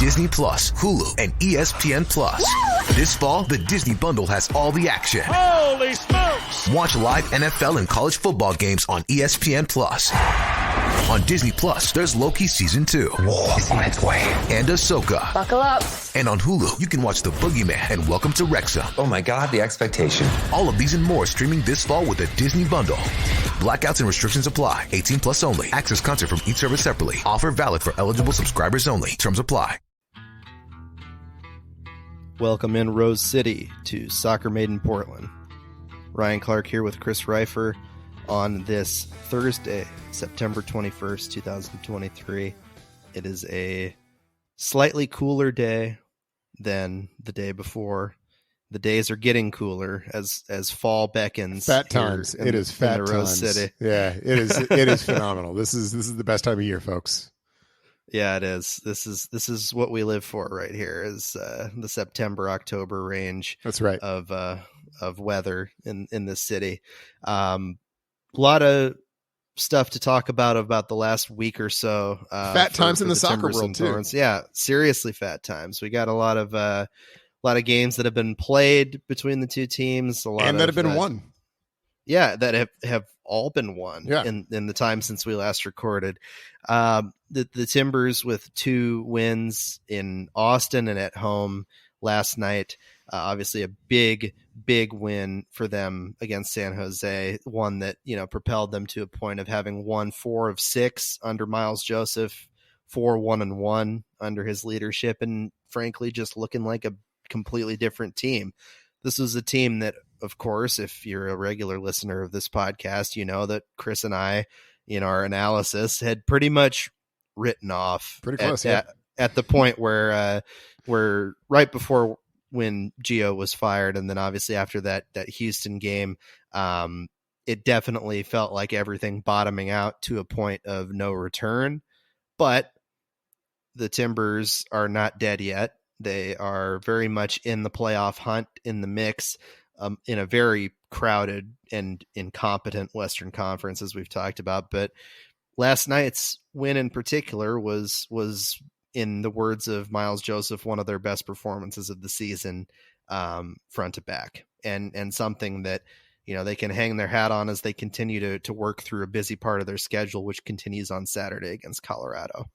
Disney Plus, Hulu, and ESPN Plus. This fall, the Disney Bundle has all the action. Holy smokes! Watch live NFL and college football games on ESPN Plus. On Disney Plus, there's Loki Season 2. War is on its way. And Ahsoka. Buckle up. And on Hulu, you can watch The Boogeyman and Welcome to Wrexham. Oh my God, the expectation. All of these and more streaming this fall with the Disney Bundle. Blackouts and restrictions apply. 18 plus only. Access content from each service separately. Offer valid for eligible subscribers only. Terms apply. Welcome in Rose City to Soccer Made in Portland. Ryan Clark here with Chris Reifer on this Thursday, September 21st, 2023. It is a slightly cooler day than the day before. The days are getting cooler as fall beckons. Fat times. It is fat times. Rose City. Yeah, it is. It is phenomenal. This is the best time of year, folks. Yeah, it is. This is what we live for right here. Is the September October range. That's right. Of weather in this city. A lot of stuff to talk about the last week or so. Fat times in the soccer world too. Thorns. Yeah, seriously fat times. We got a lot of games that have been played between the two teams. That have been won. Yeah, that have all been won yeah. in the time since we last recorded. The Timbers with 2 wins in Austin and at home last night. Obviously a big win for them against San Jose, one that, propelled them to a point of having won 4 of 6 under Miles Joseph, 4-1-1 under his leadership, and frankly, just looking like a completely different team. This was a team that, of course, if you're a regular listener of this podcast, you know that Chris and I, in our analysis, had pretty much written off pretty close at the point where right before when Gio was fired, and then obviously after that Houston game, it definitely felt like everything bottoming out to a point of no return. But the Timbers are not dead yet. They are very much in the playoff hunt, in the mix, in a very crowded and incompetent Western Conference, as we've talked about. But last night's win in particular was, in the words of Miles Joseph, one of their best performances of the season, front to back, and something that, they can hang their hat on as they continue to work through a busy part of their schedule, which continues on Saturday against Colorado.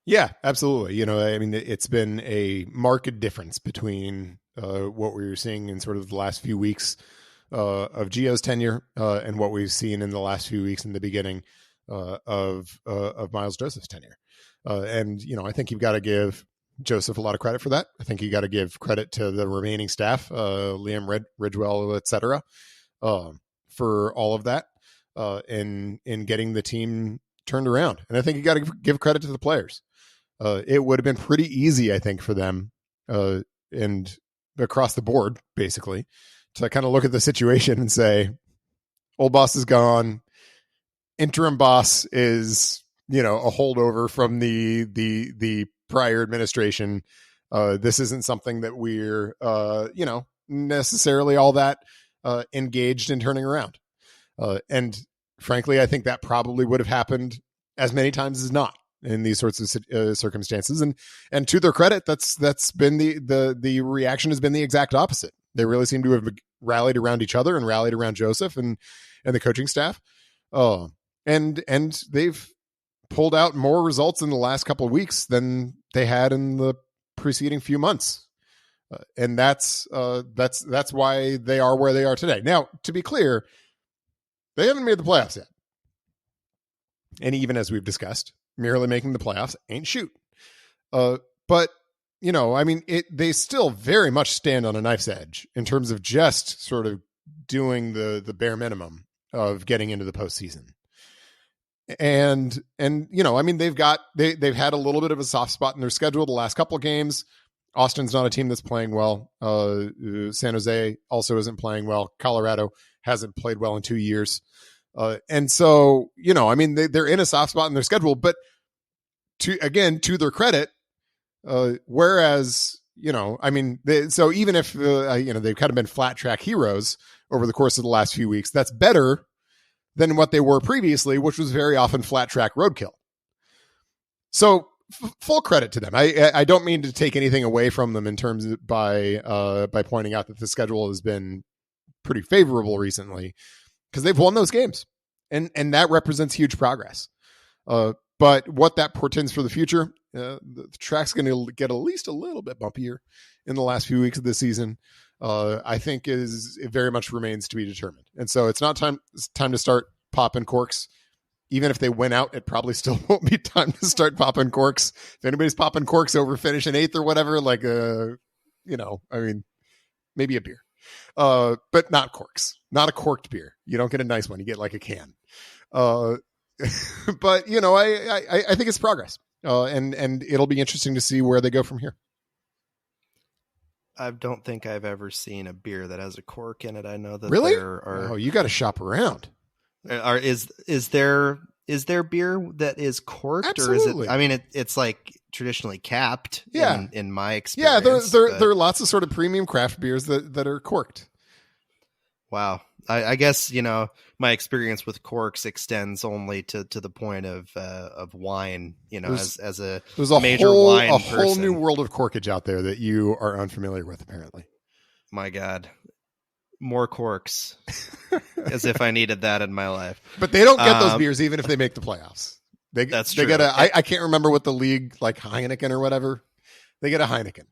Yeah, absolutely. It's been a marked difference between what we were seeing in sort of the last few weeks of Gio's tenure and what we've seen in the last few weeks in the beginning of Miles Joseph's tenure. I think you've got to give Joseph a lot of credit for that. I think you got to give credit to the remaining staff, Liam Ridgewell, et cetera, for all of that in getting the team turned around. And I think you got to give credit to the players. It would have been pretty easy, I think, for them and across the board, basically, to kind of look at the situation and say, old boss is gone. Interim boss is, a holdover from the prior administration. This isn't something that we're, necessarily all that engaged in turning around. And frankly, I think that probably would have happened as many times as not in these sorts of circumstances. And to their credit, that's been the reaction has been the exact opposite. They really seem to have rallied around each other and rallied around Joseph and the coaching staff. And they've pulled out more results in the last couple of weeks than they had in the preceding few months. And that's why they are where they are today. Now, to be clear, they haven't made the playoffs yet. And even as we've discussed, merely making the playoffs ain't shoot. But, they still very much stand on a knife's edge in terms of just sort of doing the bare minimum of getting into the postseason. And they've had a little bit of a soft spot in their schedule the last couple of games. Austin's not a team that's playing well. San Jose also isn't playing well. Colorado hasn't played well in 2 years. And so, they're in a soft spot in their schedule, but to their credit, whereas, so even if, they've kind of been flat track heroes over the course of the last few weeks, that's better than what they were previously, which was very often flat track roadkill. So full credit to them. I don't mean to take anything away from them in terms of by pointing out that the schedule has been pretty favorable recently, because they've won those games, and that represents huge progress. But what that portends for the future, the track's going to get at least a little bit bumpier in the last few weeks of the season. I think it very much remains to be determined. And so it's time to start popping corks. Even if they win out, it probably still won't be time to start popping corks. If anybody's popping corks over finishing 8th or whatever, like, maybe a beer, but not corks, not a corked beer. You don't get a nice one. You get like a can. But I think it's progress, and it'll be interesting to see where they go from here. I don't think I've ever seen a beer that has a cork in it. I know that really. You got to shop around. Is there beer that is corked? Absolutely. Or is it? I mean, it's like traditionally capped. Yeah. In my experience. Yeah, there are lots of sort of premium craft beers that are corked. Wow. I guess, my experience with corks extends only to the point of wine, there's a major wine person. Whole new world of corkage out there that you are unfamiliar with, apparently. My God. More corks. As if I needed that in my life. But they don't get those beers even if they make the playoffs. That's true. They get I can't remember what the league, like Heineken or whatever. They get a Heineken.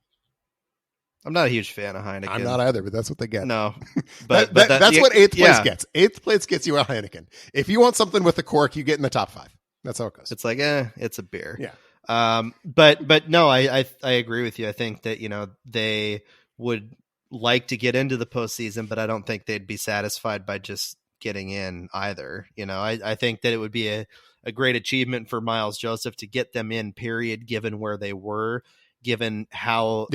I'm not a huge fan of Heineken. I'm not either, but that's what they get. No, but that's what 8th place gets. 8th place gets you a Heineken. If you want something with a cork, you get in the top 5. That's how it goes. It's like, it's a beer. Yeah. But no, I agree with you. I think that, they would like to get into the postseason, but I don't think they'd be satisfied by just getting in either. I think that it would be a great achievement for Miles Joseph to get them in, period, given where they were, given how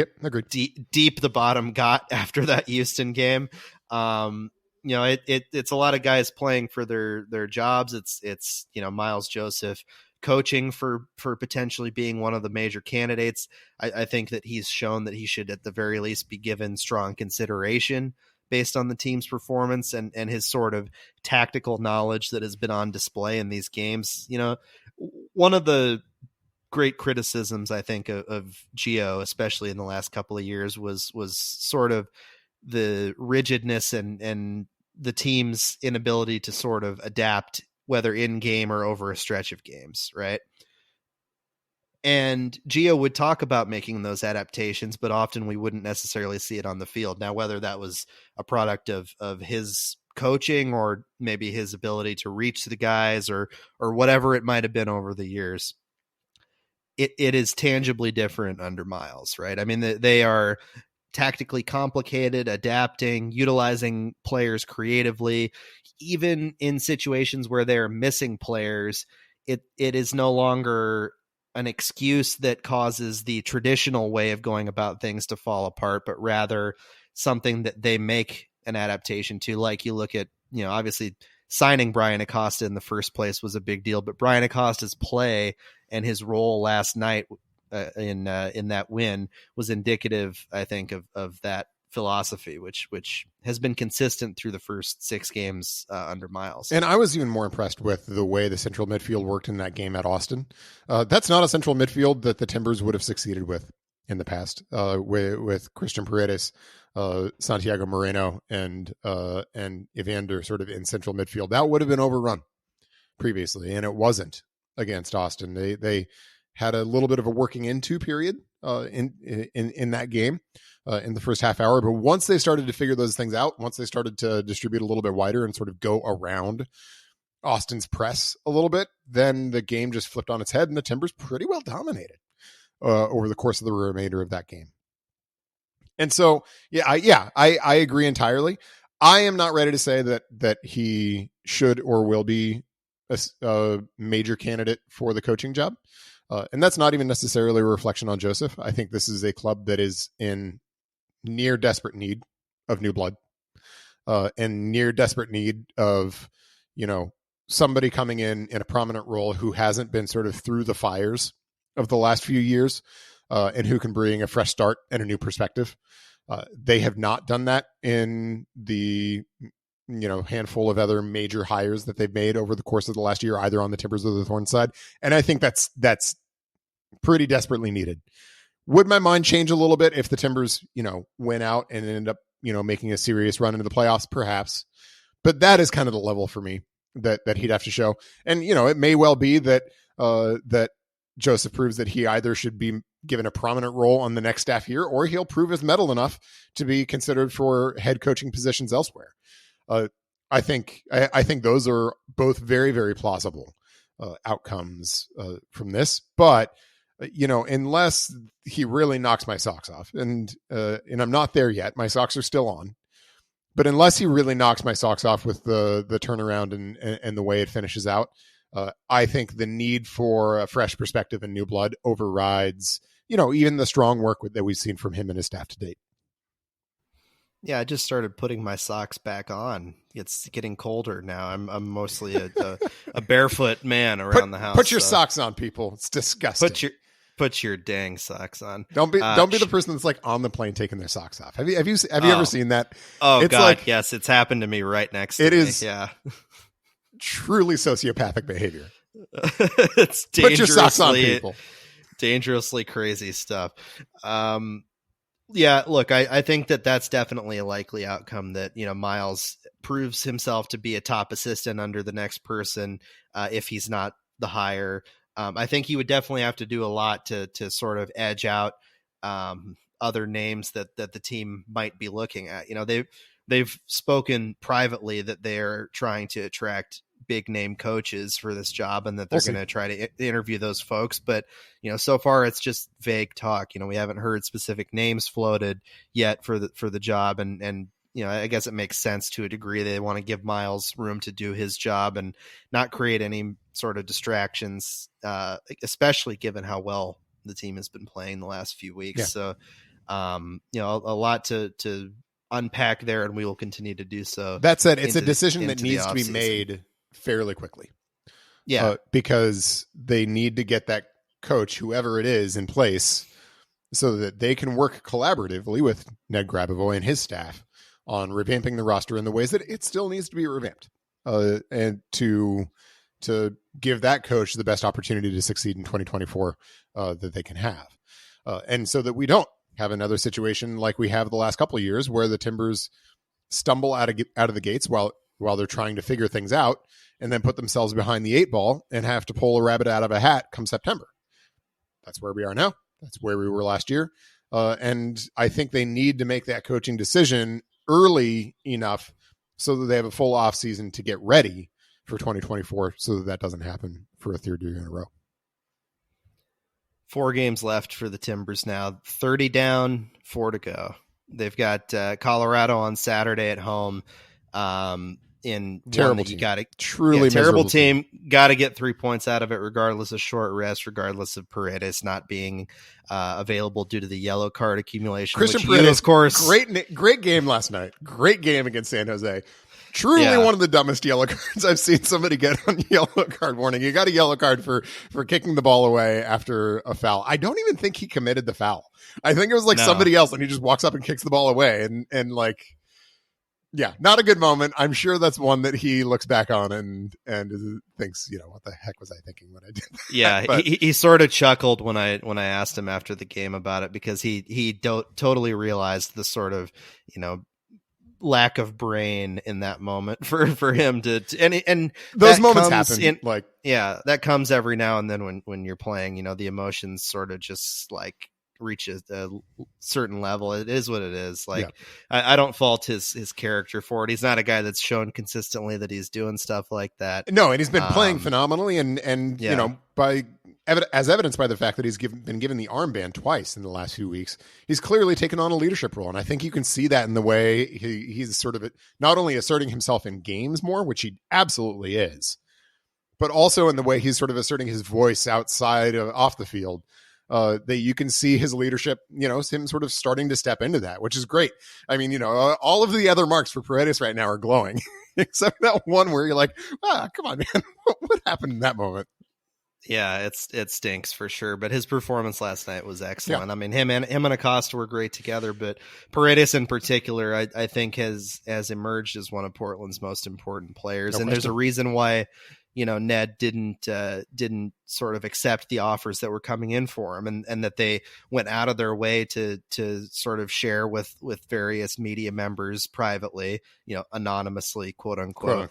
deep the bottom got after that Houston game. It's a lot of guys playing for their jobs. It's Miles Joseph coaching for potentially being one of the major candidates. I think that he's shown that he should at the very least be given strong consideration based on the team's performance and his sort of tactical knowledge that has been on display in these games. One of the great criticisms, I think, of Gio, especially in the last couple of years, was sort of the rigidness and the team's inability to sort of adapt, whether in game or over a stretch of games, right? And Gio would talk about making those adaptations, but often we wouldn't necessarily see it on the field. Now, whether that was a product of his coaching or maybe his ability to reach the guys or whatever it might have been over the years, it is tangibly different under Miles, right? I mean, they are tactically complicated, adapting, utilizing players creatively, even in situations where they're missing players. It is no longer an excuse that causes the traditional way of going about things to fall apart, but rather something that they make an adaptation to. Like you look at, obviously signing Brian Acosta in the first place was a big deal, but Brian Acosta's play and his role last night in that win was indicative, I think, of that philosophy, which has been consistent through the first 6 games under Miles. And I was even more impressed with the way the central midfield worked in that game at Austin. That's not a central midfield that the Timbers would have succeeded with in the past, with Christian Paredes, Santiago Moreno, and Evander sort of in central midfield. That would have been overrun previously, and it wasn't against Austin. They had a little bit of a working into period in that game in the first half hour. But once they started to figure those things out, once they started to distribute a little bit wider and sort of go around Austin's press a little bit, then the game just flipped on its head, and the Timbers pretty well dominated over the course of the remainder of that game. And so, I agree entirely. I am not ready to say that he should or will be a major candidate for the coaching job. And that's not even necessarily a reflection on Joseph. I think this is a club that is in near desperate need of new blood, and near desperate need of, somebody coming in a prominent role who hasn't been sort of through the fires of the last few years, and who can bring a fresh start and a new perspective. They have not done that in the handful of other major hires that they've made over the course of the last year, either on the Timbers or the Thorns side. And I think that's pretty desperately needed. Would my mind change a little bit if the Timbers, went out and ended up, making a serious run into the playoffs? Perhaps. But that is kind of the level for me that he'd have to show. And, it may well be that that Joseph proves that he either should be given a prominent role on the next staff here, or he'll prove his mettle enough to be considered for head coaching positions elsewhere. I think those are both very, very plausible outcomes from this. But unless he really knocks my socks off, and I'm not there yet, my socks are still on. But unless he really knocks my socks off with the turnaround and the way it finishes out, I think the need for a fresh perspective and new blood overrides, even the strong work that we've seen from him and his staff to date. Yeah, I just started putting my socks back on. It's getting colder now. I'm mostly a barefoot man around the house. Put your socks on, people. It's disgusting. Put your dang socks on. Don't be the person that's like on the plane taking their socks off. Have you ever seen that? Oh, it's God, yes, it's happened to me right next to me. It is, yeah, truly sociopathic behavior. It's put your socks on, people. Dangerously crazy stuff. Yeah, look, I think that's definitely a likely outcome, that, Miles proves himself to be a top assistant under the next person, if he's not the hire. I think he would definitely have to do a lot to sort of edge out other names that the team might be looking at. They've spoken privately that they're trying to attract big name coaches for this job, and that they're going to try to interview those folks. But, so far it's just vague talk. We haven't heard specific names floated yet for the job. And, I guess it makes sense to a degree. They want to give Miles room to do his job and not create any sort of distractions, especially given how well the team has been playing the last few weeks. Yeah. So, a lot to unpack there, and we will continue to do so. That said, it's a decision that needs to be made fairly quickly. Yeah. Because they need to get that coach, whoever it is, in place so that they can work collaboratively with Ned Grabavoy and his staff on revamping the roster in the ways that it still needs to be revamped, and to give that coach the best opportunity to succeed in 2024 that they can have. And so that we don't have another situation like we have the last couple of years where the Timbers stumble out of the gates while they're trying to figure things out, and then put themselves behind the 8 ball and have to pull a rabbit out of a hat come September. That's where we are now. That's where we were last year. And I think they need to make that coaching decision early enough so that they have a full off season to get ready for 2024, so that doesn't happen for a third year in a row. 4 games left for the Timbers now, 30 down, 4 to go. They've got Colorado on Saturday at home. In terrible team. You got to truly terrible team. Got to get 3 points out of it, regardless of short rest, regardless of Paredes not being available due to the yellow card accumulation. Christian Paredes, of course, great game last night. Great game against San Jose. Truly one of the dumbest yellow cards I've seen somebody get on yellow card warning. You got a yellow card for kicking the ball away after a foul. I don't even think he committed the foul. I think it was somebody else, and he just walks up and kicks the ball away, and yeah, not a good moment. I'm sure that's one that he looks back on and thinks, what the heck was I thinking when I did that? Yeah, but he sort of chuckled when I asked him after the game about it, because he totally realized the sort of, lack of brain in that moment for him to and those moments happen. That comes every now and then when you're playing, the emotions sort of just reaches a certain level. It is what it is. I don't fault his character for it. He's not a guy that's shown consistently that he's doing stuff like that. No, and he's been playing phenomenally, and as evidenced by the fact that he's been given the armband twice in the last few weeks. He's clearly taken on a leadership role, and I think you can see that in the way he's sort of not only asserting himself in games more, which he absolutely is, but also in the way he's sort of asserting his voice outside off the field. That you can see his leadership, him sort of starting to step into that, which is great. I mean, all of the other marks for Paredes right now are glowing, except that one where you're like, come on, man, what happened in that moment? Yeah, it stinks for sure. But his performance last night was excellent. Yeah. I mean, him and Acosta were great together, but Paredes in particular, I think has emerged as one of Portland's most important players. No question. There's a reason why, Ned didn't sort of accept the offers that were coming in for him, and that they went out of their way to sort of share with various media members privately, anonymously, quote unquote,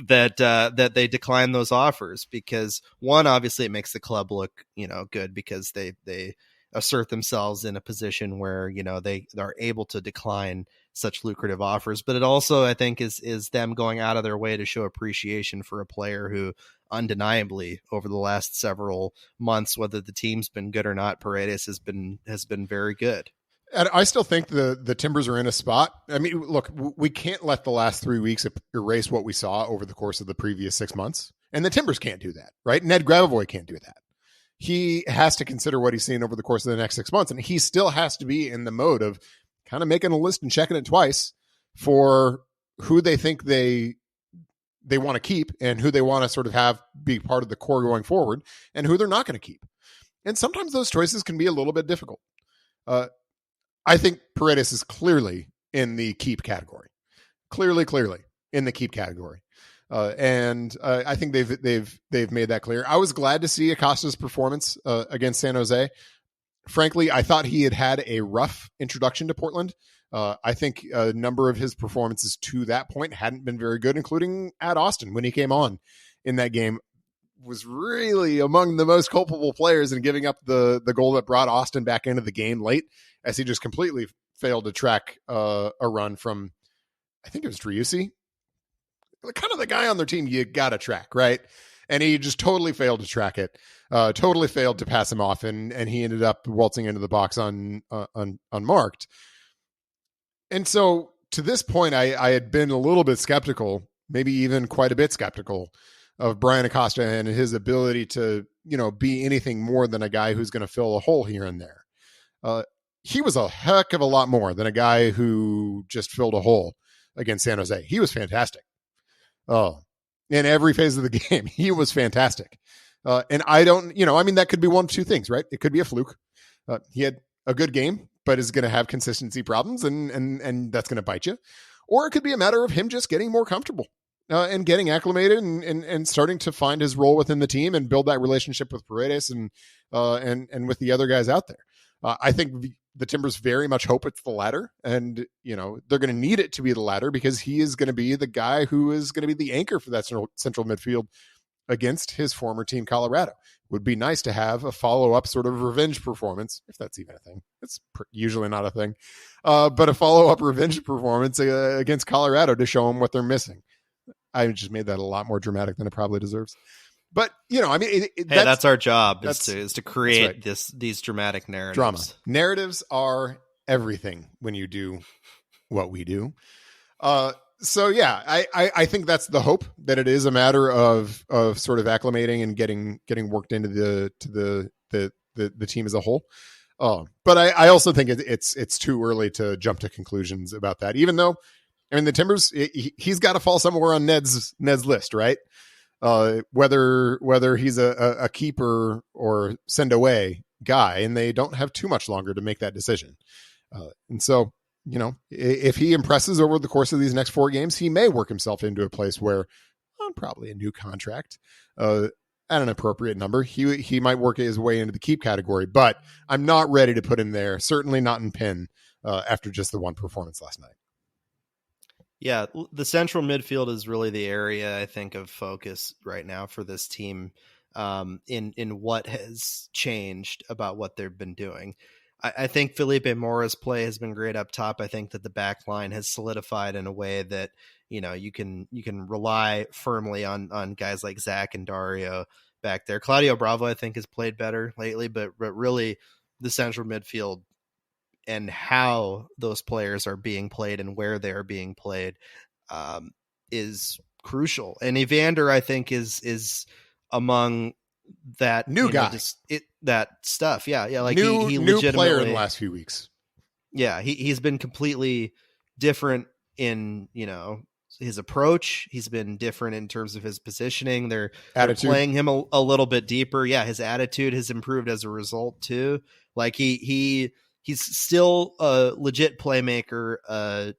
that they declined those offers because, one, obviously it makes the club look, good because they assert themselves in a position where, they are able to decline such lucrative offers, but it also, I think, is them going out of their way to show appreciation for a player who undeniably over the last several months, whether the team's been good or not, Paredes has been very good. And I still think the Timbers are in a spot. I mean, look, we can't let the last 3 weeks erase what we saw over the course of the previous 6 months. And the Timbers can't do that, right? Ned Gravovoy can't do that. He has to consider what he's seen over the course of the next 6 months. And he still has to be in the mode of kind of making a list and checking it twice for who they think they want to keep and who they want to sort of have be part of the core going forward and who they're not going to keep. And sometimes those choices can be a little bit difficult. I think Paredes is clearly in the keep category. Clearly in the keep category. And I think they've made that clear. I was glad to see Acosta's performance against San Jose. Frankly, I thought he had a rough introduction to Portland. I think a number of his performances to that point hadn't been very good, including at Austin when he came on in that game. Was really among the most culpable players in giving up the goal that brought Austin back into the game late, as he just completely failed to track a run from, I think it was Driussi, kind of the guy on their team you got to track, right? And he just totally failed to track it, totally failed to pass him off, and he ended up waltzing into the box unmarked. And so to this point, I had been a little bit skeptical, maybe even quite a bit skeptical of Brian Acosta and his ability to, be anything more than a guy who's going to fill a hole here and there. He was a heck of a lot more than a guy who just filled a hole against San Jose. He was fantastic. In every phase of the game, he was fantastic. And that could be one of two things, right? It could be a fluke. He had a good game, but is going to have consistency problems and that's going to bite you. Or it could be a matter of him just getting more comfortable and getting acclimated and starting to find his role within the team and build that relationship with Paredes and with the other guys out there. I think the Timbers very much hope it's the latter, and they're going to need it to be the latter because he is going to be the guy who is going to be the anchor for that central midfield against his former team, Colorado. It would be nice to have a follow-up sort of revenge performance, if that's even a thing. It's usually not a thing, but a follow-up revenge performance against Colorado to show them what they're missing. I just made that a lot more dramatic than it probably deserves. But, that's our job is to create these dramatic narratives. Drama. Narratives are everything when you do what we do. So yeah, I think that's the hope, that it is a matter of sort of acclimating and getting worked into the team as a whole. But I also think it's too early to jump to conclusions about that, even though, the Timbers, he's got to fall somewhere on Ned's list, right? Whether he's a keeper or send away guy, and they don't have too much longer to make that decision. And so, if he impresses over the course of these next 4 games, he may work himself into a place where probably a new contract at an appropriate number. He might work his way into the keep category, but I'm not ready to put him there. Certainly not in pin after just the one performance last night. Yeah, the central midfield is really the area, I think, of focus right now for this team in what has changed about what they've been doing. I think Felipe Mora's play has been great up top. I think that the back line has solidified in a way that, you can rely firmly on guys like Zach and Dario back there. Claudio Bravo, I think, has played better lately, but really the central midfield and how those players are being played and where they are being played is crucial. And Evander, I think, is among that new guy, that stuff. Yeah. Like he new player in the last few weeks. Yeah. He's been completely different in, his approach. He's been different in terms of his positioning. They're playing him a little bit deeper. Yeah. His attitude has improved as a result too. Like he's still a legit playmaker, a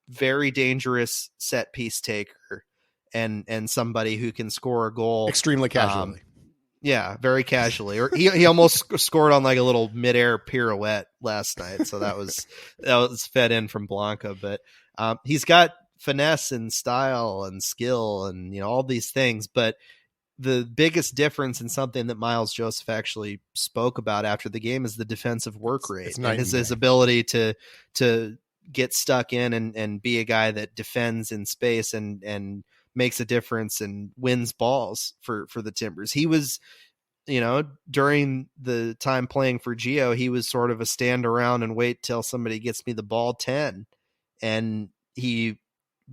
very dangerous set piece taker, and somebody who can score a goal extremely casually. Yeah, very casually. Or he almost scored on like a little midair pirouette last night. So that was fed in from Blanca. But he's got finesse and style and skill and, you know, all these things. But the biggest difference in something that Miles Joseph actually spoke about after the game is the defensive work rate and his ability to get stuck in and be a guy that defends in space and makes a difference and wins balls for the Timbers. He was, you know, during the time playing for Gio, he was sort of a stand around and wait till somebody gets me the ball 10. And he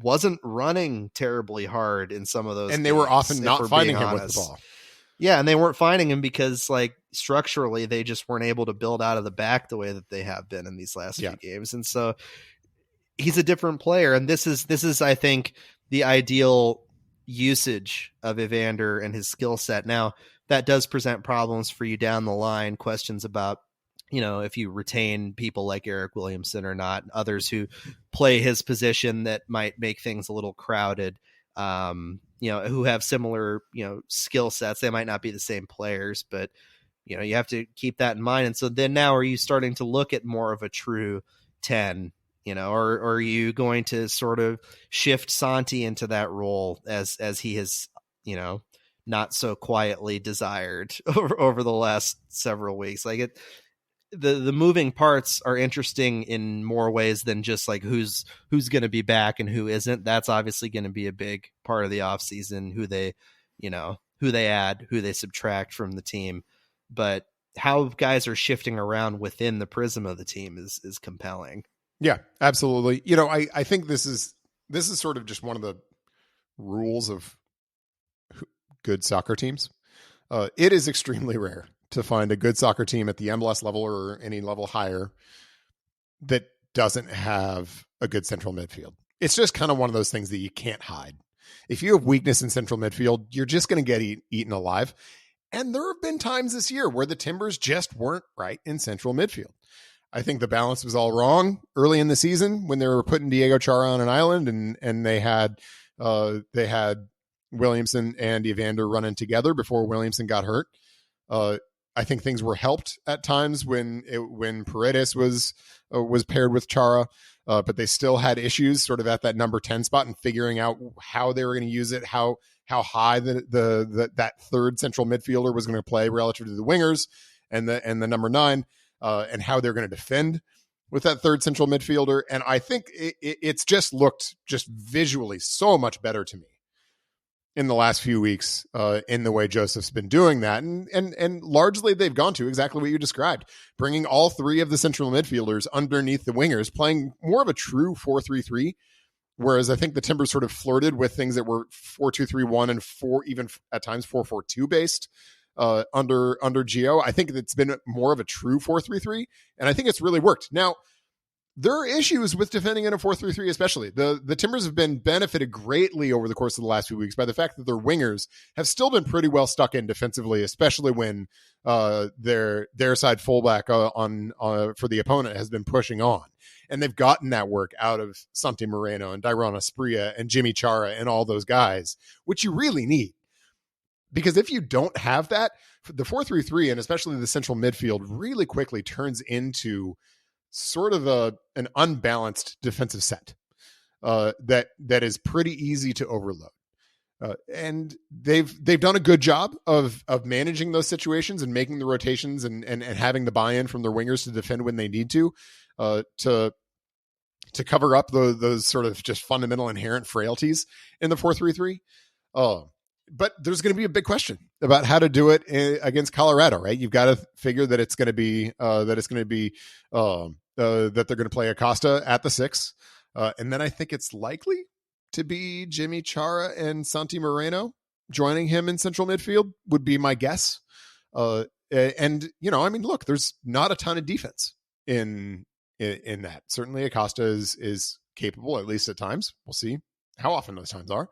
wasn't running terribly hard in some of those. And they were often not finding him with the ball. Yeah. And they weren't finding him because like structurally they just weren't able to build out of the back the way that they have been in these last few games. And so he's a different player. And this is, I think, the ideal usage of Evander and his skill set. Now that does present problems for you down the line, questions about, you know, if you retain people like Eric Williamson or not, others who play his position that might make things a little crowded, you know, who have similar, you know, skill sets. They might not be the same players, but, you know, you have to keep that in mind. And so then now are you starting to look at more of a true 10, you know, or are you going to sort of shift Santi into that role as he has, you know, not so quietly desired over the last several weeks? Like the moving parts are interesting in more ways than just like who's going to be back and who isn't. That's obviously going to be a big part of the off season, who they add, who they subtract from the team. But how guys are shifting around within the prism of the team is compelling. Yeah, absolutely. You know, I think this is sort of just one of the rules of good soccer teams. It is extremely rare to find a good soccer team at the MLS level or any level higher that doesn't have a good central midfield. It's just kind of one of those things that you can't hide. If you have weakness in central midfield, you're just going to get eaten alive. And there have been times this year where the Timbers just weren't right in central midfield. I think the balance was all wrong early in the season when they were putting Diego Chara on an island and they had Williamson and Evander running together before Williamson got hurt. I think things were helped at times when Paredes was paired with Chara, but they still had issues sort of at that number 10 spot and figuring out how they were going to use it, how high that third central midfielder was going to play relative to the wingers and the number 9, and how they're going to defend with that third central midfielder. And I think it's just looked just visually so much better to me in the last few weeks, in the way Joseph's been doing that. And largely they've gone to exactly what you described, bringing all three of the central midfielders underneath the wingers, playing more of a true 4-3-3. Whereas I think the Timbers sort of flirted with things that were 4-2-3-1 and even at times 4-4-2 based, under Gio. I think it's been more of a true 4-3-3, and I think it's really worked. Now, there are issues with defending in a 4-3-3, especially. The Timbers have been benefited greatly over the course of the last few weeks by the fact that their wingers have still been pretty well stuck in defensively, especially when their side fullback for the opponent has been pushing on. And they've gotten that work out of Santi Moreno and Dairon Asprilla and Jimmy Chara and all those guys, which you really need. Because if you don't have that, the 4-3-3 and especially the central midfield really quickly turns into sort of an unbalanced defensive set that is pretty easy to overload. And they've done a good job of managing those situations and making the rotations and having the buy-in from their wingers to defend when they need to cover up those sort of just fundamental inherent frailties in the 4-3-3. But there's going to be a big question about how to do it against Colorado, right? You've got to figure that it's going to be that they're going to play Acosta at the 6. And then I think it's likely to be Jimmy Chara and Santi Moreno joining him in central midfield would be my guess. And, you know, I mean, look, there's not a ton of defense in that. Certainly Acosta is capable, at least at times. We'll see how often those times are,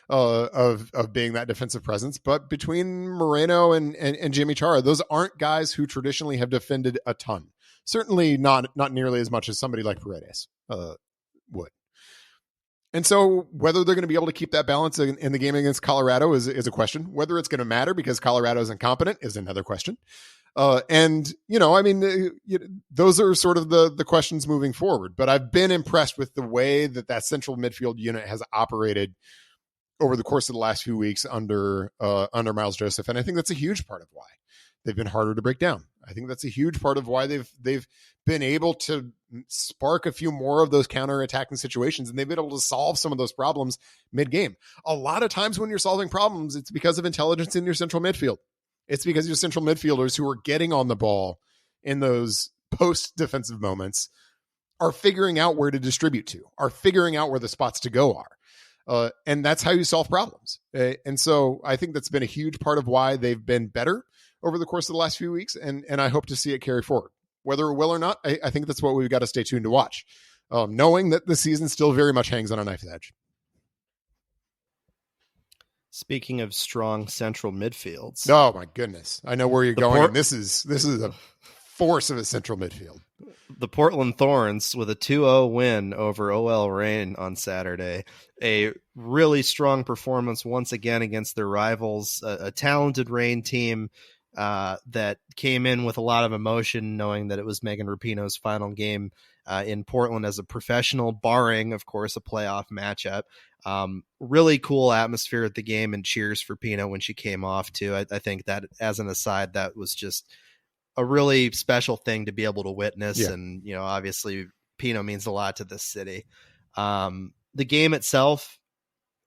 of being that defensive presence. But between Moreno and Jimmy Chara, those aren't guys who traditionally have defended a ton. Certainly not nearly as much as somebody like Paredes would. And so whether they're going to be able to keep that balance in the game against Colorado is a question. Whether it's going to matter because Colorado is incompetent is another question. And, those are sort of the questions moving forward. But I've been impressed with the way that central midfield unit has operated over the course of the last few weeks under Miles Joseph. And I think that's a huge part of why they've been harder to break down. I think that's a huge part of why they've been able to spark a few more of those counter-attacking situations, and they've been able to solve some of those problems mid-game. A lot of times when you're solving problems, it's because of intelligence in your central midfield. It's because your central midfielders who are getting on the ball in those post-defensive moments are figuring out where to distribute to, are figuring out where the spots to go are. And that's how you solve problems. And so I think that's been a huge part of why they've been better over the course of the last few weeks. And I hope to see it carry forward. Whether it will or not, I think that's what we've got to stay tuned to watch, knowing that the season still very much hangs on a knife's edge. Speaking of strong central midfields. Oh my goodness. I know where you're going. And this is a force of a central midfield. The Portland Thorns with a 2-0 win over OL Reign on Saturday. A really strong performance once again against their rivals, a talented Reign team that came in with a lot of emotion, knowing that it was Megan Rapinoe's final game in Portland as a professional, barring, of course, a playoff matchup. Really cool atmosphere at the game, and cheers for Pino when she came off too. I think that, as an aside, that was just a really special thing to be able to witness. Yeah. And, obviously Pino means a lot to this city. The game itself,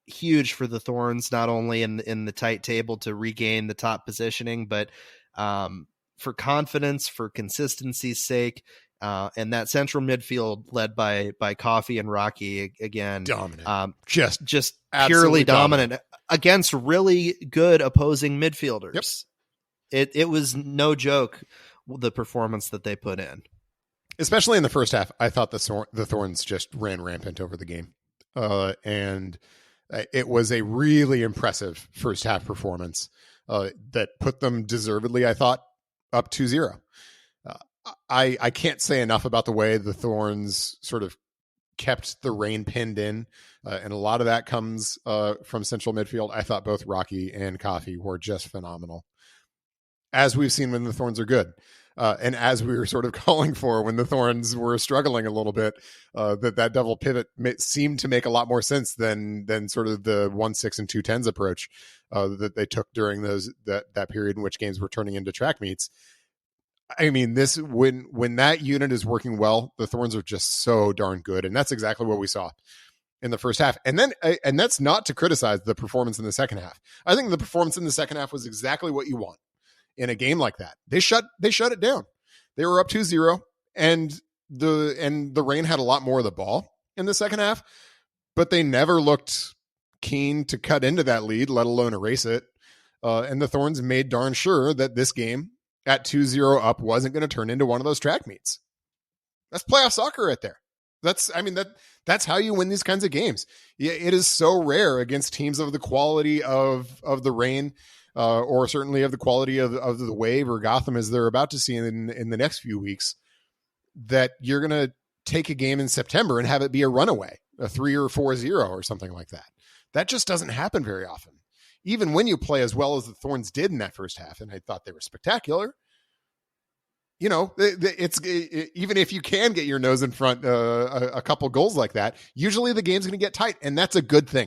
huge for the Thorns, not only in the tight table to regain the top positioning, but for confidence, for consistency's sake. And that central midfield led by Coffee and Rocky again, dominant, just purely dominant against really good opposing midfielders. Yep. It was no joke, the performance that they put in, especially in the first half. I thought the Thorns just ran rampant over the game, and it was a really impressive first half performance that put them deservedly, I thought, up 2-0. I can't say enough about the way the Thorns sort of kept the Reign pinned in, and a lot of that comes from central midfield. I thought both Rocky and Coffee were just phenomenal, as we've seen when the Thorns are good. And as we were sort of calling for when the Thorns were struggling a little bit, that double pivot seemed to make a lot more sense than sort of the 1-6 and 2-10s approach that they took during that period in which games were turning into track meets. I mean, this when that unit is working well, the Thorns are just so darn good, and that's exactly what we saw in the first half. And that's not to criticize the performance in the second half. I think the performance in the second half was exactly what you want in a game like that. They shut it down. They were up 2-0, and the Reign had a lot more of the ball in the second half, but they never looked keen to cut into that lead, let alone erase it. And the Thorns made darn sure that this game at 2-0 up wasn't going to turn into one of those track meets. That's playoff soccer right there. That's how you win these kinds of games. It is so rare against teams of the quality of the Reign, or certainly of the quality of the Wave or Gotham, as they're about to see in the next few weeks, that you're going to take a game in September and have it be a runaway, a 3 or 4-0 or something like that. That just doesn't happen very often. Even when you play as well as the Thorns did in that first half, and I thought they were spectacular, it's even if you can get your nose in front a couple goals like that, usually the game's going to get tight, and that's a good thing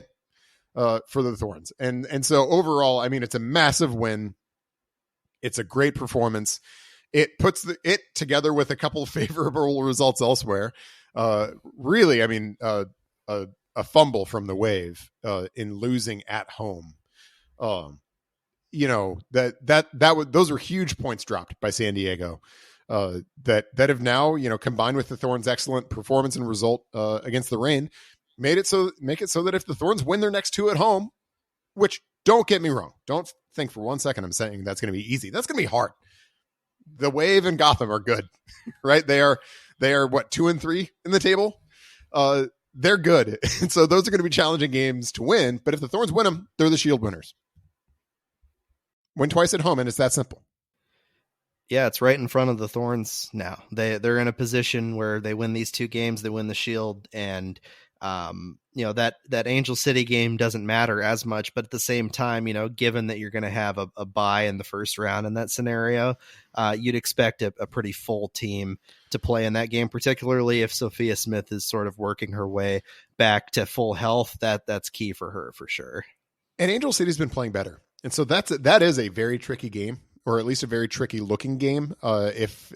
for the Thorns. And so overall, I mean, it's a massive win. It's a great performance. It puts it together with a couple of favorable results elsewhere. Really, I mean, a fumble from the Wave in losing at home. Those were huge points dropped by San Diego that have now, combined with the Thorns' excellent performance and result against the Reign, make it so that if the Thorns win their next two at home, which, don't get me wrong, don't think for 1 second I'm saying that's going to be easy. That's going to be hard. The Wave and Gotham are good, right? They are what, 2 and 3 in the table. They're good. And so those are going to be challenging games to win. But if the Thorns win them, they're the Shield winners. Win twice at home, and it's that simple. Yeah, it's right in front of the Thorns now. They're in a position where they win these two games, they win the Shield, and that Angel City game doesn't matter as much, but at the same time, given that you're going to have a bye in the first round in that scenario, you'd expect a pretty full team to play in that game, particularly if Sophia Smith is sort of working her way back to full health. That's key for her for sure. And Angel City's been playing better. And so that is a very tricky game, or at least a very tricky looking game. If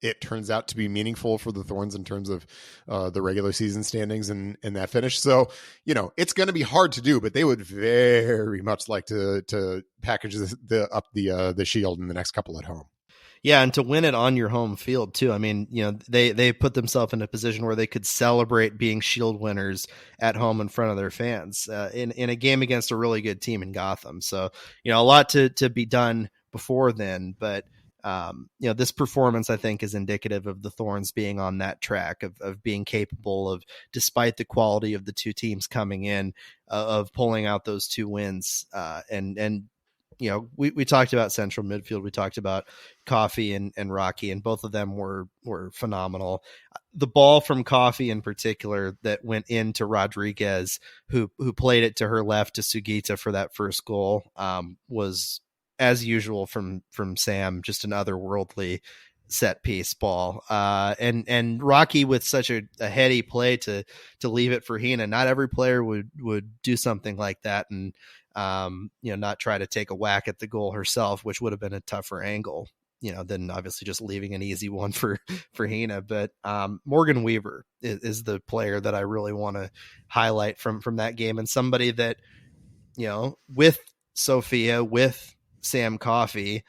it turns out to be meaningful for the Thorns in terms of the regular season standings and that finish. So, it's going to be hard to do, but they would very much like to package the Shield in the next couple at home. Yeah, and to win it on your home field too. I mean, they put themselves in a position where they could celebrate being Shield winners at home in front of their fans in a game against a really good team in Gotham. So, a lot to be done before then, but this performance I think is indicative of the Thorns being on that track of being capable of, despite the quality of the two teams coming in, of pulling out those 2 wins. We talked about central midfield. We talked about Coffee and Rocky, and both of them were phenomenal. The ball from Coffee in particular that went into Rodriguez, who played it to her left to Sugita for that first goal, was, as usual from Sam, just an otherworldly set piece ball. And Rocky with such a heady play to leave it for Hina. Not every player would do something like that and not try to take a whack at the goal herself, which would have been a tougher angle, than obviously just leaving an easy one for Hina. But Morgan Weaver is the player that I really want to highlight from that game, and somebody that, with Sophia, with Sam Coffey,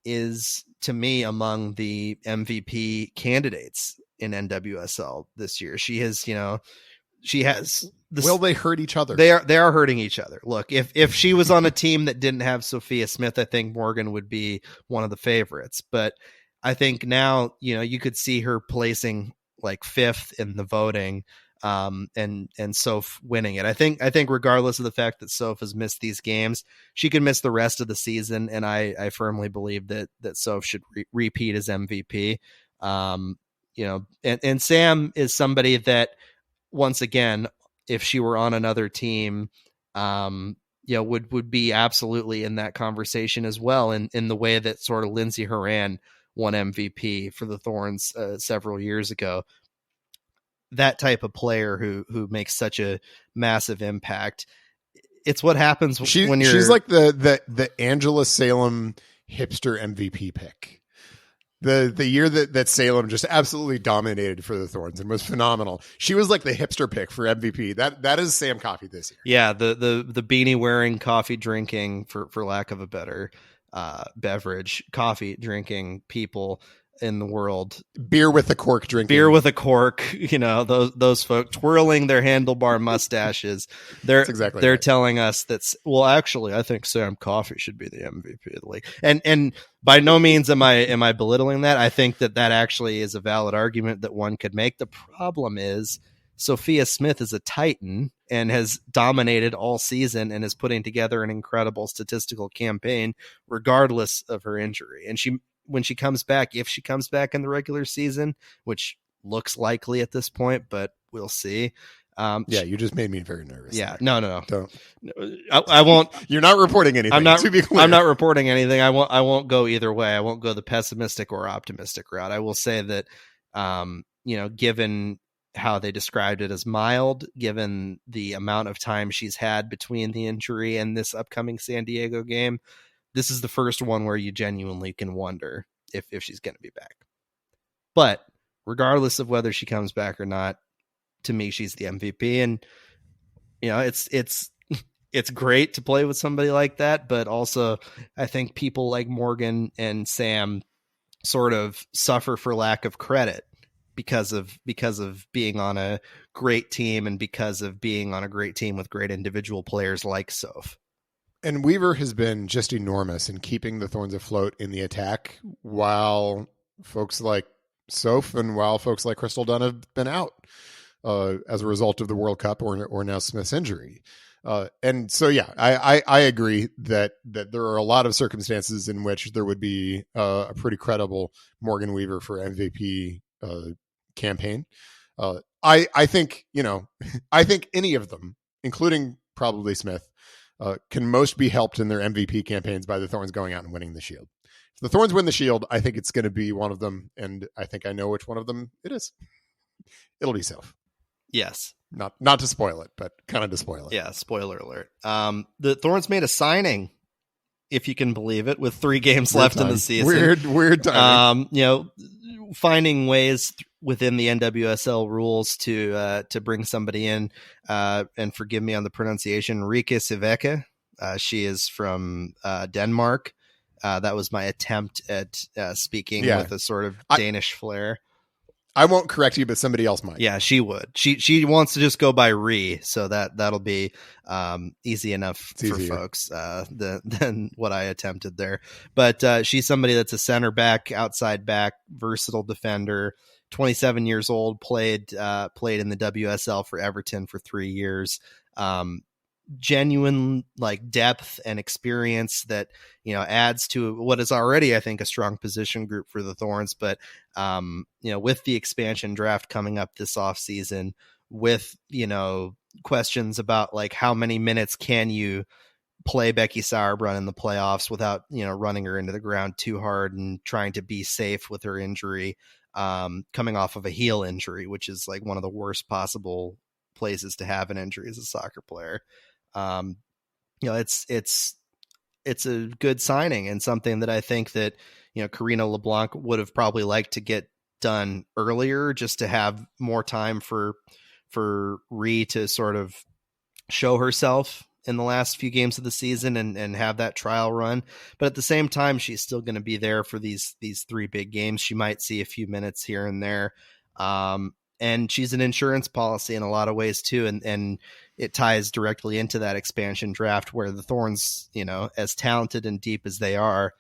is to me among the MVP candidates in NWSL this year. She has Will they hurt each other? They are hurting each other. Look, if she was on a team that didn't have Sophia Smith, I think Morgan would be one of the favorites. But I think now, you could see her placing like 5th in the voting, and Soph winning it. I think regardless of the fact that Soph has missed these games, she could miss the rest of the season, and I firmly believe that Soph should repeat as MVP. And Sam is somebody that, once again, if she were on another team, would be absolutely in that conversation as well, in the way that sort of Lindsay Horan won MVP for the Thorns several years ago. That type of player who makes such a massive impact. It's what happens when she's like the Angela Salem hipster MVP pick. The year that Salem just absolutely dominated for the Thorns and was phenomenal. She was like the hipster pick for MVP. That is Sam Coffey this year. Yeah, the beanie wearing, coffee drinking, for lack of a better beverage, coffee drinking people in the world. Beer with a cork drinking. Beer with a cork, those folk twirling their handlebar mustaches. They're right. telling us that, well, actually, I think Sam Coffey should be the MVP of the league. And by no means am I belittling that. I think that actually is a valid argument that one could make. The problem is Sophia Smith is a Titan and has dominated all season and is putting together an incredible statistical campaign regardless of her injury. And when she comes back, if she comes back in the regular season, which looks likely at this point, but we'll see. You just made me very nervous. Yeah, no. Don't. I won't. You're not reporting anything. To be clear. I'm not reporting anything. I won't go either way. I won't go the pessimistic or optimistic route. I will say that, given how they described it as mild, given the amount of time she's had between the injury and this upcoming San Diego game, this is the first one where you genuinely can wonder if she's going to be back. But regardless of whether she comes back or not, to me, she's the MVP. And, it's great to play with somebody like that. But also, I think people like Morgan and Sam sort of suffer for lack of credit because of being on a great team and because of being on a great team with great individual players like Soph. And Weaver has been just enormous in keeping the Thorns afloat in the attack while folks like Soph and while folks like Crystal Dunn have been out as a result of the World Cup or now Smith's injury. And so, yeah, I agree that there are a lot of circumstances in which there would be a pretty credible Morgan Weaver for MVP campaign. I think, I think any of them, including probably Smith, can most be helped in their MVP campaigns by the Thorns going out and winning the Shield. If the Thorns win the Shield, I think it's going to be one of them, and I think I know which one of them it is. It'll be Soph. Yes. Not to spoil it, but kind of to spoil it. Yeah, spoiler alert. The Thorns made a signing, if you can believe it, with 3 games left in the season. Weird timing. Finding ways within the NWSL rules to bring somebody in, and forgive me on the pronunciation, Rika Siveka. She is from Denmark. That was my attempt at speaking with a sort of Danish flair. I won't correct you, but somebody else might. Yeah, she would. She wants to just go by Ree, so that'll be easy enough for folks than what I attempted there. But she's somebody that's a center back, outside back, versatile defender, 27 years old, played in the WSL for Everton for 3 years. Genuine like depth and experience that adds to what is already, I think, a strong position group for the Thorns. But with the expansion draft coming up this offseason, with questions about like how many minutes can you play Becky Sauerbrunn in the playoffs without running her into the ground too hard and trying to be safe with her injury, coming off of a heel injury, which is like one of the worst possible places to have an injury as a soccer player. It's a good signing and something that I think that, Karina LeBlanc would have probably liked to get done earlier, just to have more time for Ree to sort of show herself in the last few games of the season and have that trial run. But at the same time, she's still going to be there for these 3 big games. She might see a few minutes here and there. And she's an insurance policy in a lot of ways too. And it ties directly into that expansion draft where the Thorns, as talented and deep as they are,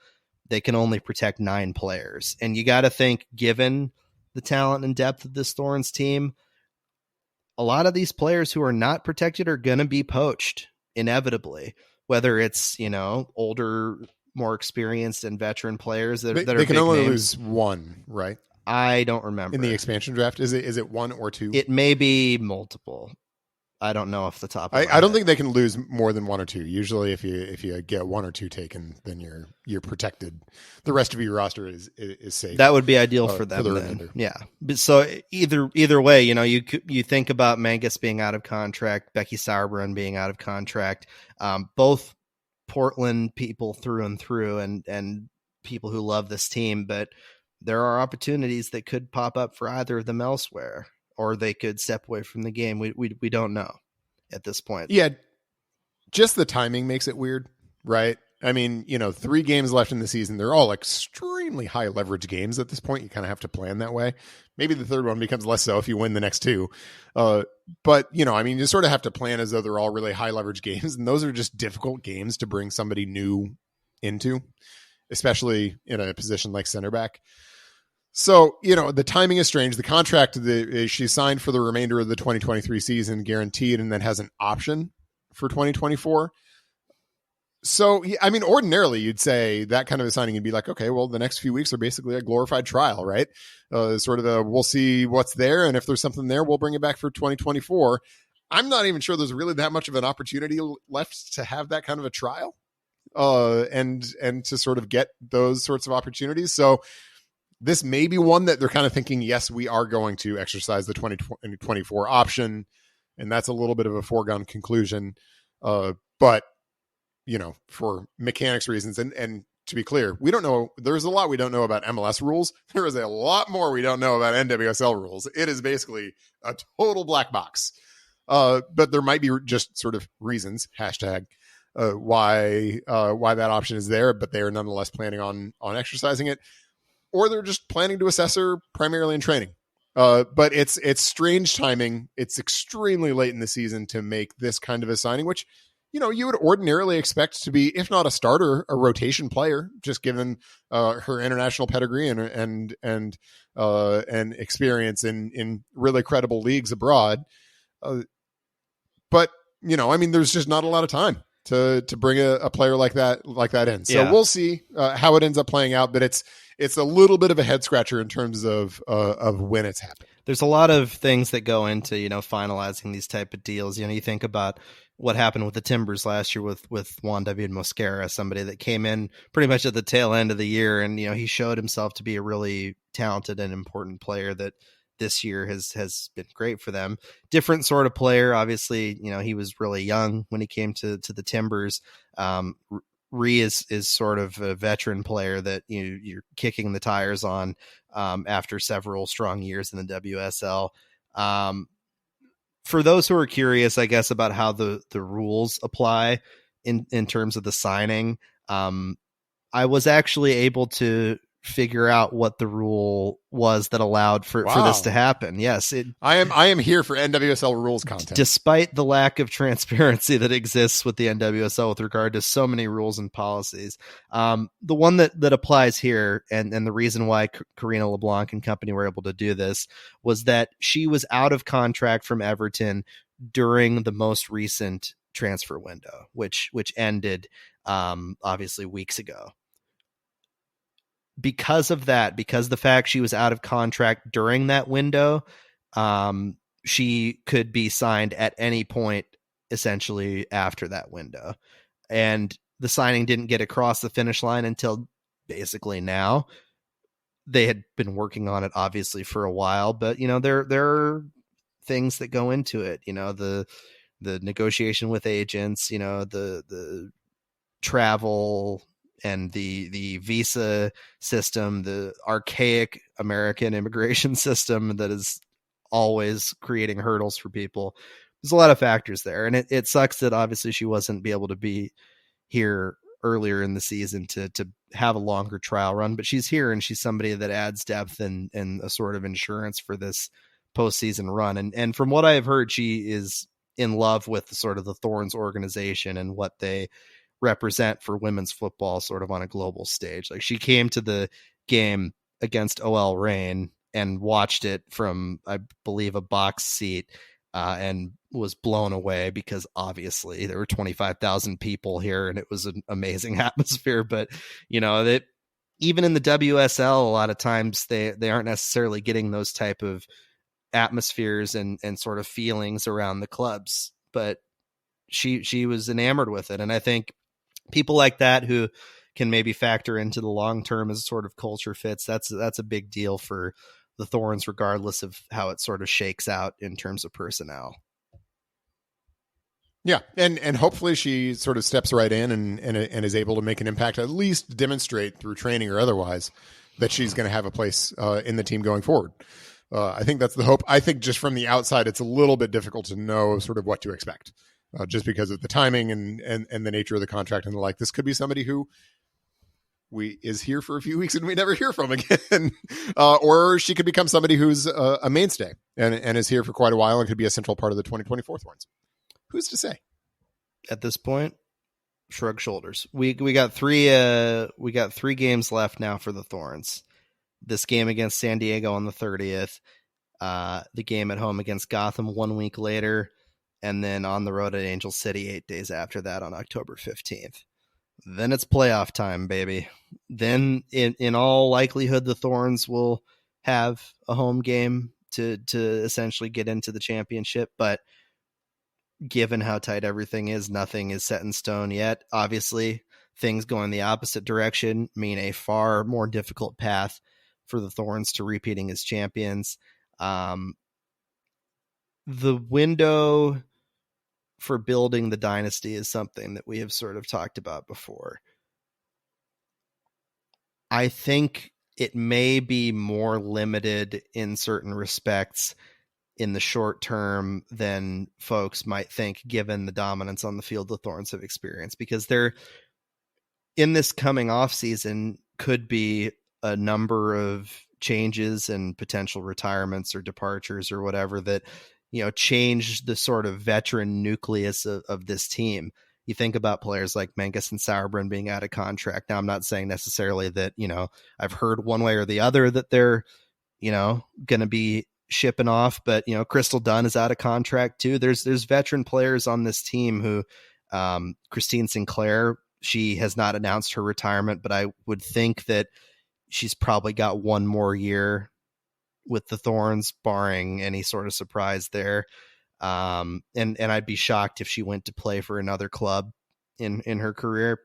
they can only protect 9 players. And you got to think, given the talent and depth of this Thorns team, a lot of these players who are not protected are going to be poached inevitably, whether it's, older, more experienced and veteran players that are they can only names. lose 1, right? I don't remember. In the expansion draft, is it 1 or 2? It may be multiple. I don't know off the top of my I don't think they can lose more than 1 or 2. Usually if you get 1 or 2 taken, then you're protected. The rest of your roster is safe. That would be ideal for them then. Yeah. But so either way, you think about Mangus being out of contract, Becky Sauerbrunn being out of contract, both Portland people through and through and people who love this team, but there are opportunities that could pop up for either of them elsewhere, or they could step away from the game. We don't know at this point. Yeah. Just the timing makes it weird, right? I mean, 3 games left in the season. They're all extremely high leverage games at this point. You kind of have to plan that way. Maybe the third one becomes less so if you win the next 2. But, you sort of have to plan as though they're all really high leverage games. And those are just difficult games to bring somebody new into, especially in a position like center back. So, the timing is strange. The contract she signed for the remainder of the 2023 season, guaranteed, and then has an option for 2024. So, ordinarily you'd say that kind of a signing, you'd be like, okay, well, the next few weeks are basically a glorified trial, right? Sort of we'll see what's there. And if there's something there, we'll bring it back for 2024. I'm not even sure there's really that much of an opportunity left to have that kind of a trial and to sort of get those sorts of opportunities. So, this may be one that they're kind of thinking, yes, we are going to exercise the 2024 option. And that's a little bit of a foregone conclusion. But, for mechanics reasons, and to be clear, we don't know. There's a lot we don't know about MLS rules. There is a lot more we don't know about NWSL rules. It is basically a total black box. But there might be just sort of reasons, why that option is there, but they are nonetheless planning on exercising it. Or they're just planning to assess her primarily in training. But it's strange timing. It's extremely late in the season to make this kind of a signing, which, you would ordinarily expect to be, if not a starter, a rotation player, just given her international pedigree and experience in really credible leagues abroad. But, there's just not a lot of time to bring a player like that in. So we'll see how it ends up playing out, but it's a little bit of a head scratcher in terms of when it's happening. there's a lot of things that go into, finalizing these type of deals. You think about what happened with the Timbers last year with Juan W. Mosquera, somebody that came in pretty much at the tail end of the year. And, he showed himself to be a really talented and important player that this year has been great for them. Different sort of player. Obviously, he was really young when he came to the Timbers. Ree is sort of a veteran player that you're kicking the tires on after several strong years in the WSL. For those who are curious, I guess, about how the rules apply in terms of the signing, I was actually able to figure out what the rule was that allowed for this to happen. Yes, I am here for NWSL rules content. Despite the lack of transparency that exists with the NWSL with regard to so many rules and policies, the one that applies here, and the reason why Karina LeBlanc and company were able to do this, was that she was out of contract from Everton during the most recent transfer window, which ended obviously weeks ago. Because of that, because the fact she was out of contract during that window, she could be signed at any point essentially after that window. And the signing didn't get across the finish line until basically now. They had been working on it obviously for a while, but there are things that go into it, the negotiation with agents, the travel and the visa system, the archaic American immigration system that is always creating hurdles for people. There's a lot of factors there. And it sucks that obviously she wasn't able to be here earlier in the season to have a longer trial run, but she's here and she's somebody that adds depth and a sort of insurance for this postseason run. And from what I've heard, she is in love with sort of the Thorns organization and what they represent for women's football sort of on a global stage. Like, she came to the game against OL Reign and watched it from, I believe, a box seat and was blown away because obviously there were 25,000 people here and it was an amazing atmosphere. But, that even in the WSL, a lot of times they aren't necessarily getting those type of atmospheres and sort of feelings around the clubs. But she was enamored with it. And I think people like that who can maybe factor into the long term as sort of culture fits, that's a big deal for the Thorns, regardless of how it sort of shakes out in terms of personnel. Yeah, and hopefully she sort of steps right in and is able to make an impact, at least demonstrate through training or otherwise that she's going to have a place in the team going forward. I think that's the hope. I think just from the outside, it's a little bit difficult to know sort of what to expect. Just because of the timing and the nature of the contract and the like. This could be somebody who is here for a few weeks and we never hear from again. Or she could become somebody who's a mainstay and is here for quite a while and could be a central part of the 2024 Thorns. Who's to say? At this point, shrug shoulders. We got three games left now for the Thorns. This game against San Diego on the 30th, the game at home against Gotham 1 week later, and then on the road at Angel City 8 days after that on October 15th. Then it's playoff time, baby. Then in all likelihood, the Thorns will have a home game to essentially get into the championship. But given how tight everything is, nothing is set in stone yet. Obviously, things going the opposite direction mean a far more difficult path for the Thorns to repeating as champions. The window for building the dynasty is something that we have sort of talked about before. I think it may be more limited in certain respects in the short term than folks might think, given the dominance on the field the Thorns have experienced, because they're in this coming off season could be a number of changes and potential retirements or departures or whatever that, change the sort of veteran nucleus of this team. You think about players like Menges and Sauerbrunn being out of contract. Now, I'm not saying necessarily that, I've heard one way or the other that they're, going to be shipping off, but, Crystal Dunn is out of contract too. There's veteran players on this team who, Christine Sinclair, she has not announced her retirement, but I would think that she's probably got one more year with the Thorns, barring any sort of surprise there. And I'd be shocked if she went to play for another club in her career.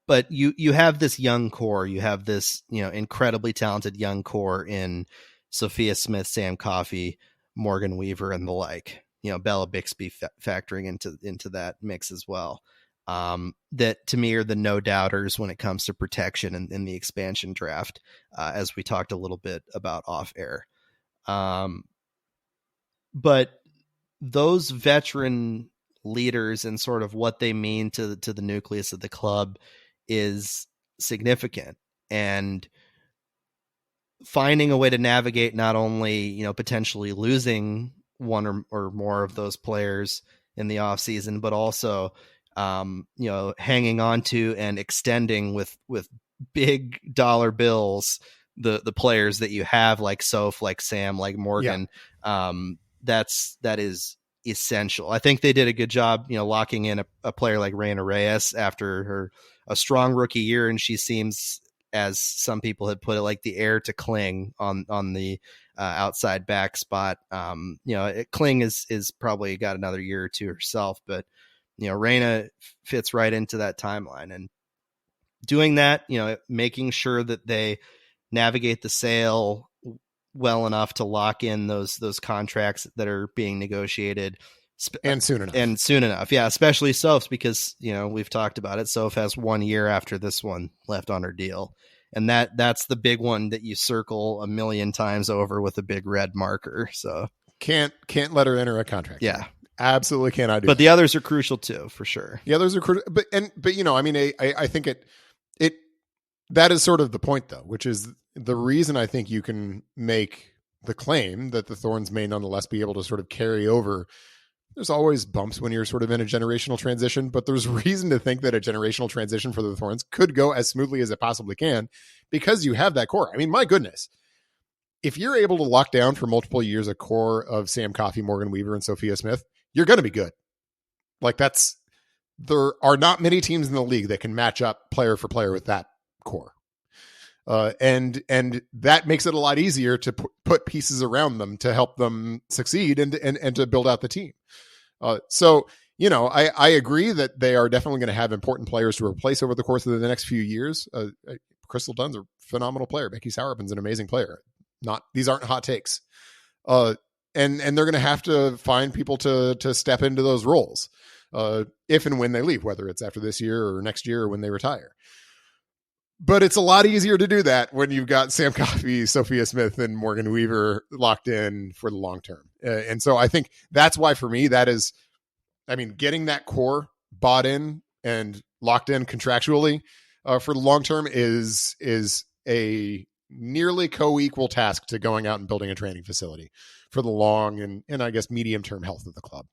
But you have this young core, you have this, incredibly talented young core in Sophia Smith, Sam Coffey, Morgan Weaver, and the like. Bella Bixby factoring into that mix as well. That to me are the no doubters when it comes to protection in the expansion draft, as we talked a little bit about off air. But those veteran leaders and sort of what they mean to the nucleus of the club is significant, and finding a way to navigate not only, potentially losing one or more of those players in the off season, but also, hanging on to and extending with big dollar bills, the players that you have, like Soph, like Sam, like Morgan. Yeah. That is essential. I think they did a good job, locking in a player like Reina Reyes after a strong rookie year. And she seems, as some people had put it, like the heir to Kling on the outside back spot. Kling is probably got another year or two herself, but Reina fits right into that timeline, and doing that, making sure that they navigate the sale well enough to lock in those contracts that are being negotiated and soon enough. Yeah. Especially Soph's, because, we've talked about it. Soph has 1 year after this one left on her deal. And that's the big one that you circle a million times over with a big red marker. So can't let her enter a contract. Yeah. Absolutely cannot do. But the others are crucial too, for sure. The others are crucial. But I think it that is sort of the point, though, which is the reason I think you can make the claim that the Thorns may nonetheless be able to sort of carry over. There's always bumps when you're sort of in a generational transition, but there's reason to think that a generational transition for the Thorns could go as smoothly as it possibly can, because you have that core. I mean, my goodness, if you're able to lock down for multiple years a core of Sam Coffey, Morgan Weaver, and Sophia Smith, you're going to be good. Like, there are not many teams in the league that can match up player for player with that core. And that makes it a lot easier to put pieces around them to help them succeed and to build out the team. So, I agree that they are definitely going to have important players to replace over the course of the next few years. Crystal Dunn's a phenomenal player. Becky Sauerbrun's an amazing player. These aren't hot takes. And they're going to have to find people to step into those roles, if and when they leave, whether it's after this year or next year or when they retire. But it's a lot easier to do that when you've got Sam Coffey, Sophia Smith, and Morgan Weaver locked in for the long term. And so I think that's why, for me, getting that core bought in and locked in contractually for the long term is a nearly co-equal task to going out and building a training facility for the long and I guess medium term health of the club.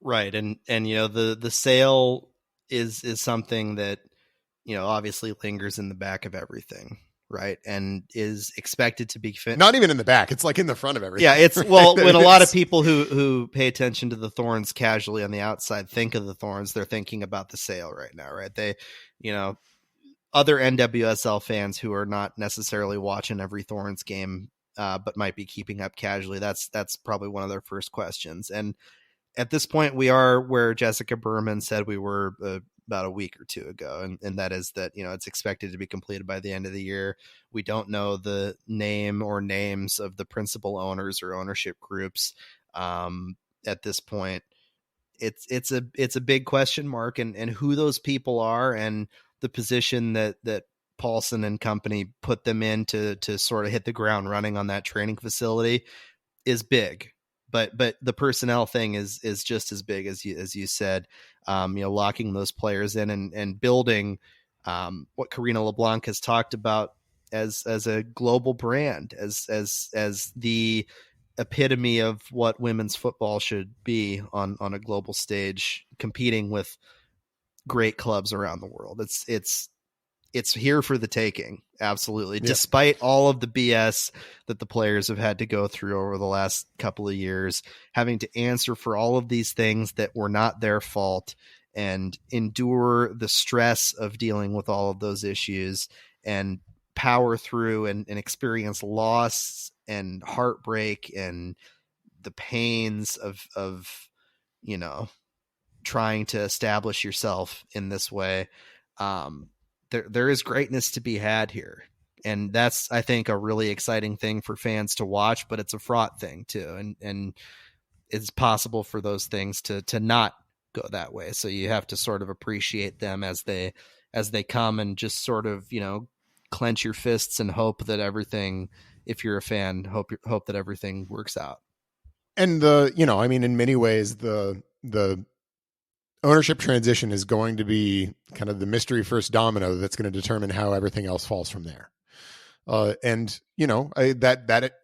Right. And the sale is something that, obviously lingers in the back of everything, right? And is expected to be not even in the back. It's like in the front of everything. Yeah. It's when a lot of people who pay attention to the Thorns casually on the outside think of the Thorns, they're thinking about the sale right now, right? They, other NWSL fans who are not necessarily watching every Thorns game, but might be keeping up casually. That's probably one of their first questions. And at this point, we are where Jessica Berman said we were about a week or two ago. And that is that, it's expected to be completed by the end of the year. We don't know the name or names of the principal owners or ownership groups. At this point, it's a big question mark, and who those people are and the position that Paulson and company put them in to sort of hit the ground running on that training facility is big. But the personnel thing is just as big as you said. Locking those players in and building what Karina LeBlanc has talked about as a global brand, as the epitome of what women's football should be on a global stage, competing with great clubs around the world. It's here for the taking. Absolutely. Yeah. Despite all of the BS that the players have had to go through over the last couple of years, having to answer for all of these things that were not their fault and endure the stress of dealing with all of those issues and power through and experience loss and heartbreak and the pains of, you know, trying to establish yourself in this way. There is greatness to be had here. And that's, I think, a really exciting thing for fans to watch, but it's a fraught thing too. And it's possible for those things to not go that way. So you have to sort of appreciate them as they come, and just sort of, you know, clench your fists and hope that everything, if you're a fan, hope that everything works out. And in many ways, the ownership transition is going to be kind of the mystery first domino that's going to determine how everything else falls from there. That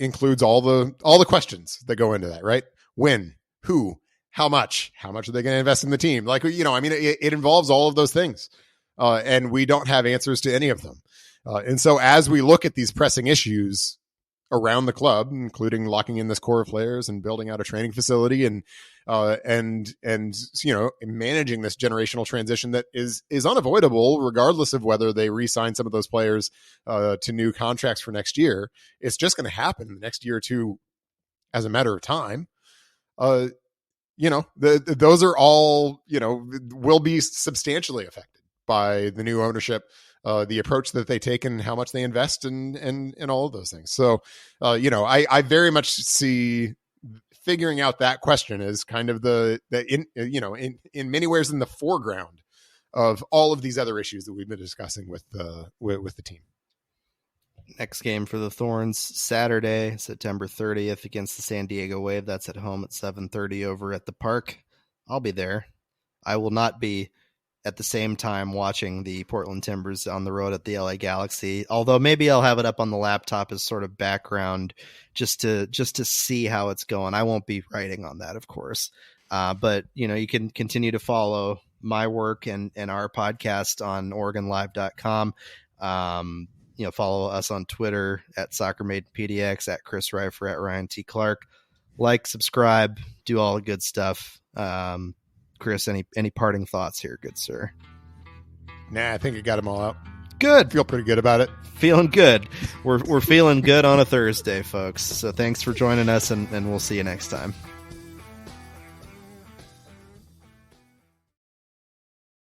includes all the questions that go into that, right? When, who, how much are they going to invest in the team? Like, it involves all of those things. And we don't have answers to any of them. And so as we look at these pressing issues around the club, including locking in this core of players and building out a training facility and managing this generational transition that is unavoidable, regardless of whether they re-sign some of those players to new contracts for next year. It's just going to happen the next year or two as a matter of time. Those are all, will be substantially affected by the new ownership, the approach that they take and how much they invest and all of those things. So, I very much see figuring out that question as kind of in many ways in the foreground of all of these other issues that we've been discussing with the team. Next game for the Thorns, Saturday, September 30th against the San Diego Wave. That's at home at 7:30 over at the Park. I'll be there. I will not be at the same time watching the Portland Timbers on the road at the LA Galaxy, although maybe I'll have it up on the laptop as sort of background just to see how it's going. I won't be writing on that, of course. But you can continue to follow my work and our podcast on OregonLive.com. Follow us on Twitter at SoccerMaidenPDX, at Chris Reifer, at Ryan T. Clark. Like, subscribe, do all the good stuff. Chris, any parting thoughts here, good sir? Nah, I think I got them all out. Good. Feel pretty good about it. Feeling good. We're feeling good on a Thursday, folks. So thanks for joining us, and we'll see you next time.